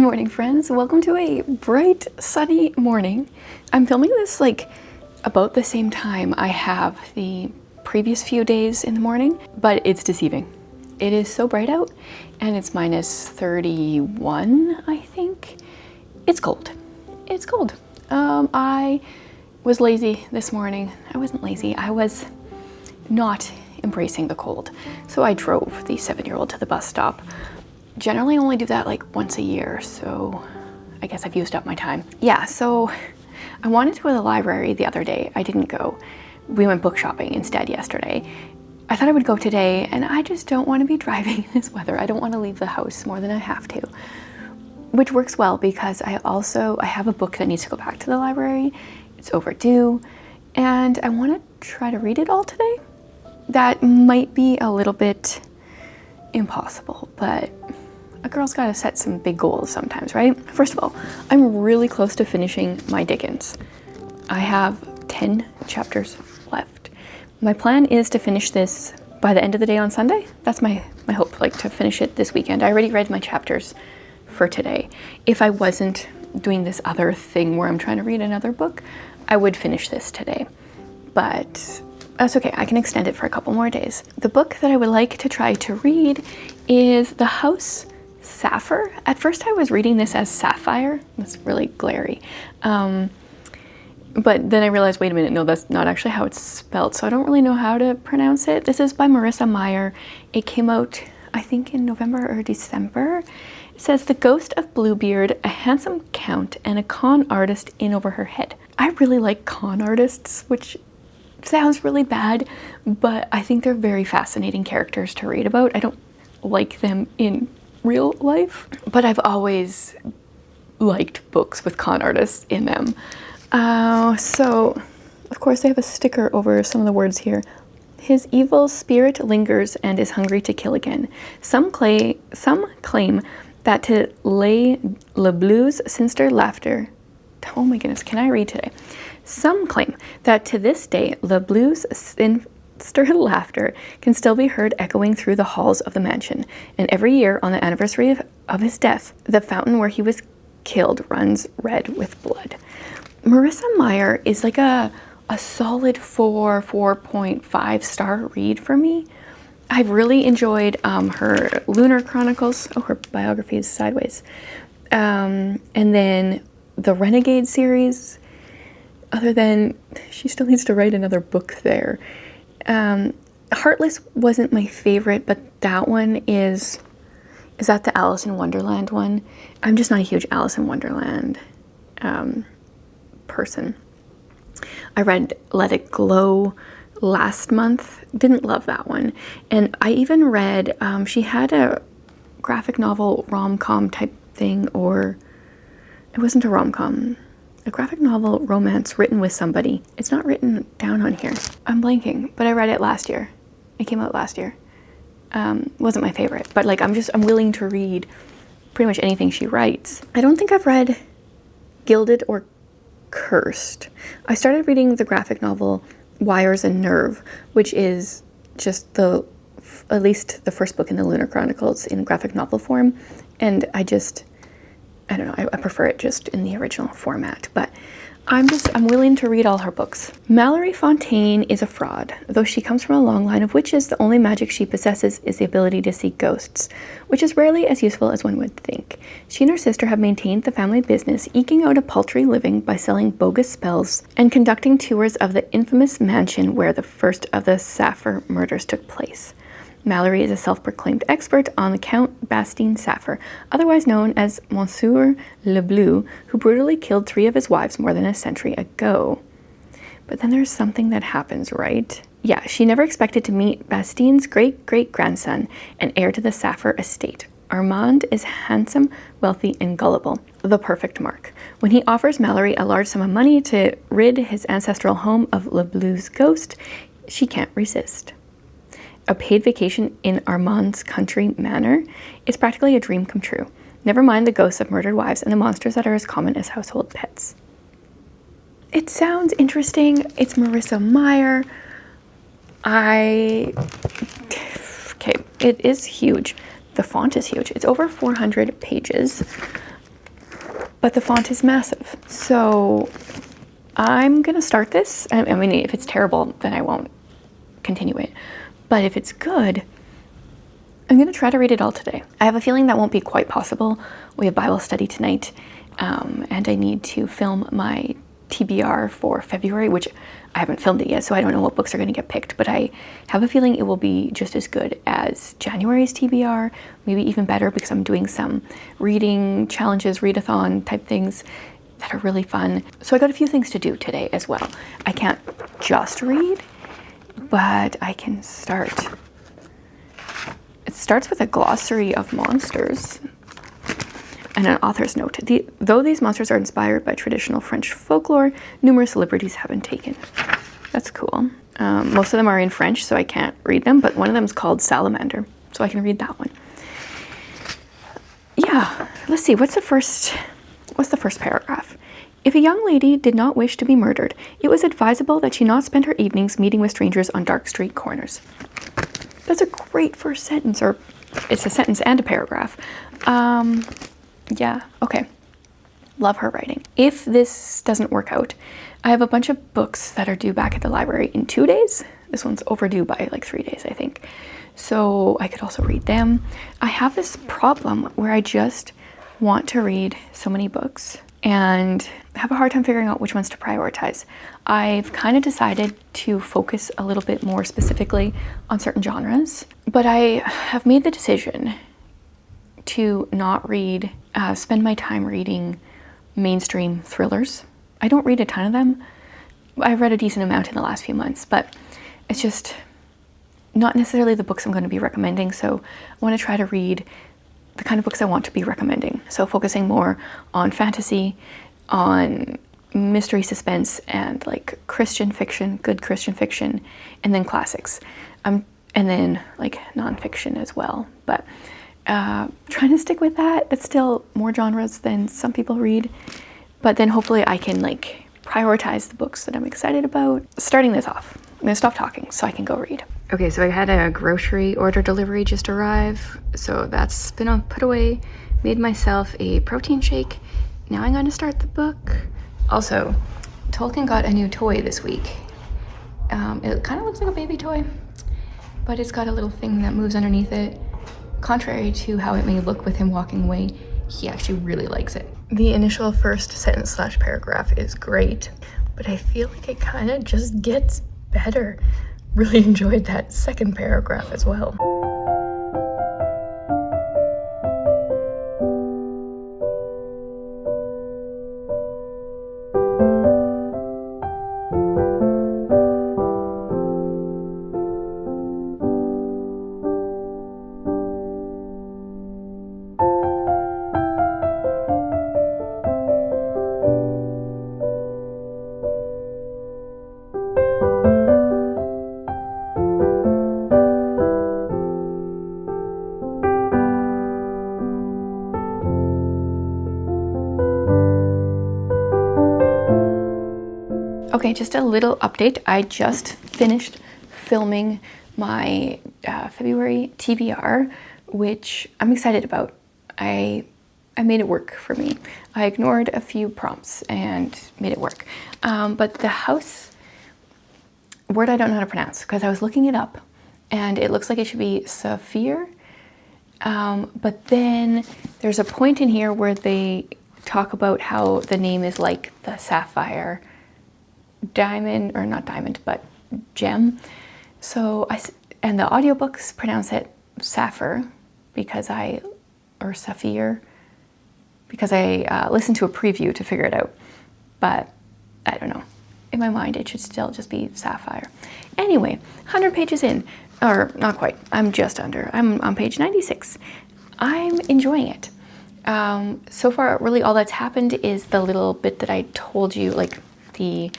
morning, friends. Welcome to a bright, sunny morning. I'm filming this like about the same time I have the previous few days in the morning, but it's deceiving. It is so bright out and it's minus 31, I think. It's cold. It's cold. I was lazy this morning. I wasn't lazy. I was not embracing the cold. So I drove the 7-year-old to the bus stop. Generally only do that like once a year, so I guess I've used up my time. Yeah, so I wanted to go to the library the other day. I didn't go. We went book shopping instead yesterday. I thought I would go today, and I just don't want to be driving in this weather. I don't want to leave the house more than I have to, which works well because I have a book that needs to go back to the library. It's overdue, and I want to try to read it all today. That might be a little bit impossible, but a girl's got to set some big goals sometimes, right? First of all, I'm really close to finishing my Dickens. I have 10 chapters left. My plan is to finish this by the end of the day on Sunday. That's my hope, like to finish it this weekend. I already read my chapters for today. If I wasn't doing this other thing where I'm trying to read another book, I would finish this today. But that's okay, I can extend it for a couple more days. The book that I would like to try to read is The House Sapphire. At first I was reading this as Sapphire. That's really glary. But then I realized, wait a minute, no, that's not actually how it's spelled, so I don't really know how to pronounce it. This is by Marissa Meyer. It came out, I think, in November or December. It says, the ghost of Bluebeard, a handsome count, and a con artist in over her head. I really like con artists, which sounds really bad, but I think they're very fascinating characters to read about. I don't like them in real life, but I've always liked books with con artists in them. So, of course, they have a sticker over some of the words here. His evil spirit lingers and is hungry to kill again. Some claim that to lay Le Blue's sinister laughter... Oh my goodness, can I read today? Some claim that to this day, Le Blue's sinister laughter can still be heard echoing through the halls of the mansion. And every year, on the anniversary of his death, the fountain where he was killed runs red with blood. Marissa Meyer is like a solid 4.5 star read for me. I've really enjoyed her Lunar Chronicles. Oh, her biography is sideways. And then the Renegade series. Other than she still needs to write another book there. Heartless wasn't my favorite, but that one is that the Alice in Wonderland one? I'm just not a huge Alice in Wonderland person. I read Let It Glow last month. Didn't love that one. And I even read, she had a graphic novel rom-com type thing, or it wasn't a rom-com. A graphic novel romance written with somebody. It's not written down on here. I'm blanking, but I read it last year. It came out last year. Wasn't my favorite, but like I'm willing to read pretty much anything she writes. I don't think I've read Gilded or Cursed. I started reading the graphic novel Wires and Nerve, which is just at least the first book in the Lunar Chronicles in graphic novel form, and I don't know, I prefer it just in the original format, but I'm willing to read all her books. Mallory Fontaine is a fraud. Though she comes from a long line of witches, the only magic she possesses is the ability to see ghosts, which is rarely as useful as one would think. She and her sister have maintained the family business, eking out a paltry living by selling bogus spells and conducting tours of the infamous mansion where the first of the Sapphire murders took place. Mallory is a self-proclaimed expert on the Count Bastien Sapphire, otherwise known as Monsieur Le Bleu, who brutally killed 3 of his wives more than a century ago. But then there's something that happens, right? Yeah, she never expected to meet Bastien's great-great-grandson and heir to the Sapphire estate. Armand is handsome, wealthy, and gullible, the perfect mark. When he offers Mallory a large sum of money to rid his ancestral home of Le Bleu's ghost, she can't resist. A paid vacation in Armand's country manor is practically a dream come true. Never mind the ghosts of murdered wives and the monsters that are as common as household pets. It sounds interesting. It's Marissa Meyer. Okay, it is huge. The font is huge. It's over 400 pages. but the font is massive. So I'm gonna start this. I mean, if it's terrible, then I won't continue it. But if it's good, I'm gonna try to read it all today. I have a feeling that won't be quite possible. We have Bible study tonight, and I need to film my TBR for February, which I haven't filmed it yet, so I don't know what books are going to get picked, but I have a feeling it will be just as good as January's TBR, maybe even better, because I'm doing some reading challenges, readathon type things that are really fun. So I got a few things to do today as well. I can't just read, but I can start. It starts with a glossary of monsters and an author's note. Though these monsters are inspired by traditional French folklore, numerous liberties have been taken. That's cool. Most of them are in French, so I can't read them, but one of them is called Salamander, so I can read that one. Yeah, let's see, what's the first paragraph? If a young lady did not wish to be murdered, it was advisable that she not spend her evenings meeting with strangers on dark street corners. That's a great first sentence, or it's a sentence and a paragraph. Yeah, okay. Love her writing. If this doesn't work out, I have a bunch of books that are due back at the library in 2 days. This one's overdue by like 3 days, I think. So I could also read them. I have this problem where I just want to read so many books and have a hard time figuring out which ones to prioritize. I've kind of decided to focus a little bit more specifically on certain genres, but I have made the decision to not read, spend my time reading mainstream thrillers. I don't read a ton of them. I've read a decent amount in the last few months, but it's just not necessarily the books I'm going to be recommending. So I want to try to read the kind of books I want to be recommending. So focusing more on fantasy, on mystery suspense, and like Christian fiction, good Christian fiction, and then classics. And then like nonfiction as well. But trying to stick with that. It's still more genres than some people read, but then hopefully I can like prioritize the books that I'm excited about. Starting this off, I'm gonna stop talking so I can go read. Okay, so I had a grocery order delivery just arrive, so that's been put away. Made myself a protein shake. Now I'm gonna start the book. Also, Tolkien got a new toy this week. It kind of looks like a baby toy, but it's got a little thing that moves underneath it. Contrary to how it may look with him walking away, he actually really likes it. The initial first sentence / paragraph is great, but I feel like it kind of just gets better. Really enjoyed that second paragraph as well. Okay, just a little update. I just finished filming my February TBR, which I'm excited about. I made it work for me. I ignored a few prompts and made it work. But the house word I don't know how to pronounce because I was looking it up and it looks like it should be Saphir. But then there's a point in here where they talk about how the name is like the sapphire diamond, or not diamond, but gem. So and the audiobooks pronounce it Saphir or Saphir, because I listened to a preview to figure it out. But I don't know. In my mind, it should still just be sapphire. Anyway, 100 pages in, or not quite. I'm just under. I'm on page 96. I'm enjoying it. So far, really all that's happened is the little bit that I told you, like the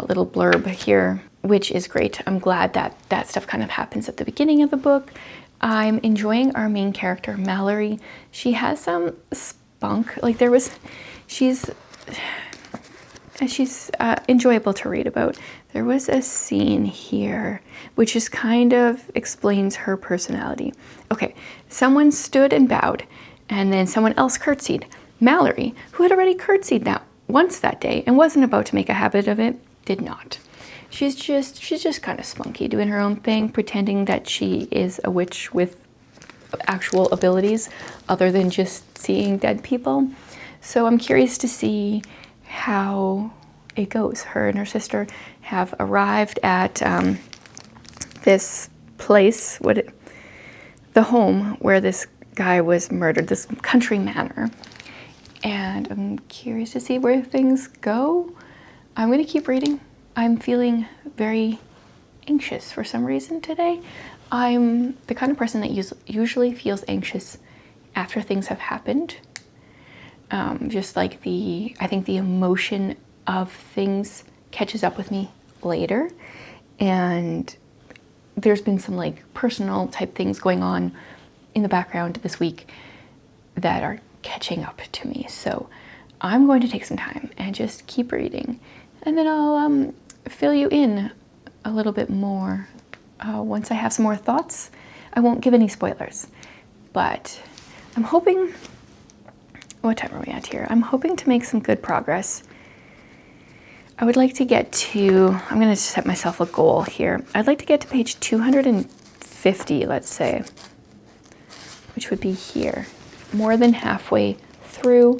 little blurb here, which is great. I'm glad that that stuff kind of happens at the beginning of the book. I'm enjoying our main character, Mallory. She has some spunk. Like she's enjoyable to read about. There was a scene here which just kind of explains her personality. Okay, someone stood and bowed, and then someone else curtsied. Mallory, who had already curtsied that once that day and wasn't about to make a habit of it, did not. She's just kind of spunky, doing her own thing, pretending that she is a witch with actual abilities other than just seeing dead people. So I'm curious to see how it goes. Her and her sister have arrived at this place, the home where this guy was murdered, this country manor. And I'm curious to see where things go. I'm going to keep reading. I'm feeling very anxious for some reason today. I'm the kind of person that usually feels anxious after things have happened. Just like I think the emotion of things catches up with me later. And there's been some like personal type things going on in the background this week that are catching up to me. So I'm going to take some time and just keep reading. And then I'll fill you in a little bit more once I have some more thoughts. I won't give any spoilers, but I'm hoping, what time are we at here? I'm hoping to make some good progress. I would like to get to, I'm going to set myself a goal here. I'd like to get to page 250, let's say, which would be here, more than halfway through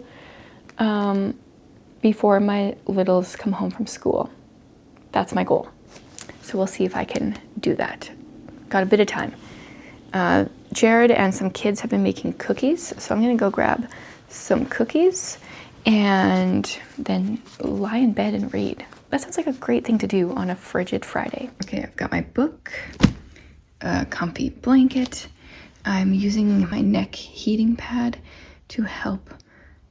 before my littles come home from school. That's my goal. So we'll see if I can do that. Got a bit of time. Jared and some kids have been making cookies, so I'm gonna go grab some cookies and then lie in bed and read. That sounds like a great thing to do on a frigid Friday. Okay, I've got my book, a comfy blanket. I'm using my neck heating pad to help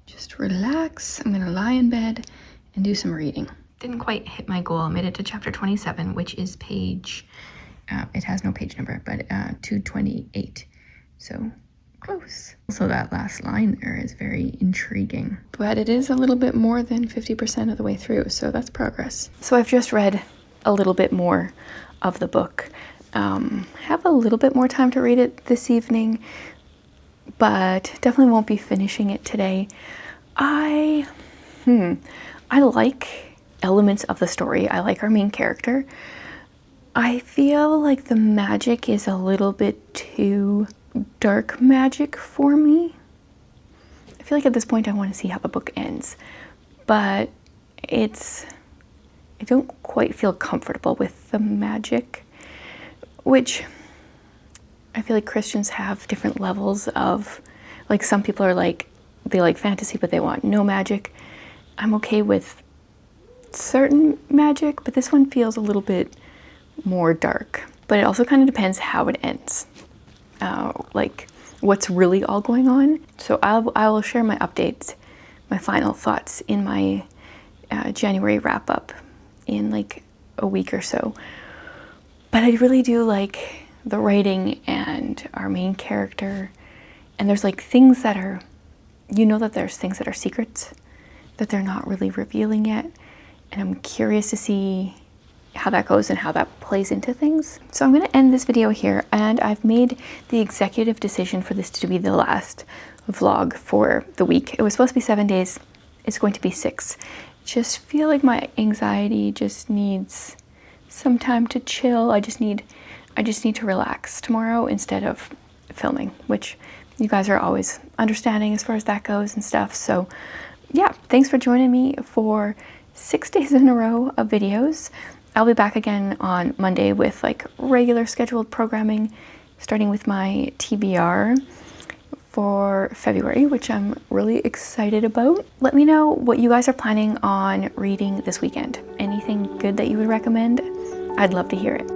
just relax. I'm gonna lie in bed and do some reading. Didn't quite hit my goal. I made it to chapter 27, which is page, it has no page number, but 228. So close. Also, that last line there is very intriguing, but it is a little bit more than 50% of the way through, so that's progress. So I've just read a little bit more of the book. Have a little bit more time to read it this evening, but definitely won't be finishing it today. I like elements of the story. I like our main character. I feel like the magic is a little bit too dark magic for me. I feel like at this point I want to see how the book ends, but I don't quite feel comfortable with the magic, which I feel like Christians have different levels of, like, some people are like, they like fantasy, but they want no magic. I'm okay with certain magic, but this one feels a little bit more dark. But it also kind of depends how it ends, like what's really all going on. So I will share my updates, my final thoughts in my January wrap up in like a week or so. But I really do like the writing and our main character, and there's like things that are, that there's things that are secrets that they're not really revealing yet, and I'm curious to see how that goes and how that plays into things. So I'm going to end this video here, and I've made the executive decision for this to be the last vlog for the week. It was supposed to be 7 days. It's going to be 6. Just feel like my anxiety just needs some time to chill. I just need to relax tomorrow instead of filming, which you guys are always understanding as far as that goes and stuff. So yeah, thanks for joining me for 6 days in a row of videos. I'll be back again on Monday with like regular scheduled programming, starting with my TBR for February, which I'm really excited about. Let me know what you guys are planning on reading this weekend. Anything good that you would recommend? I'd love to hear it.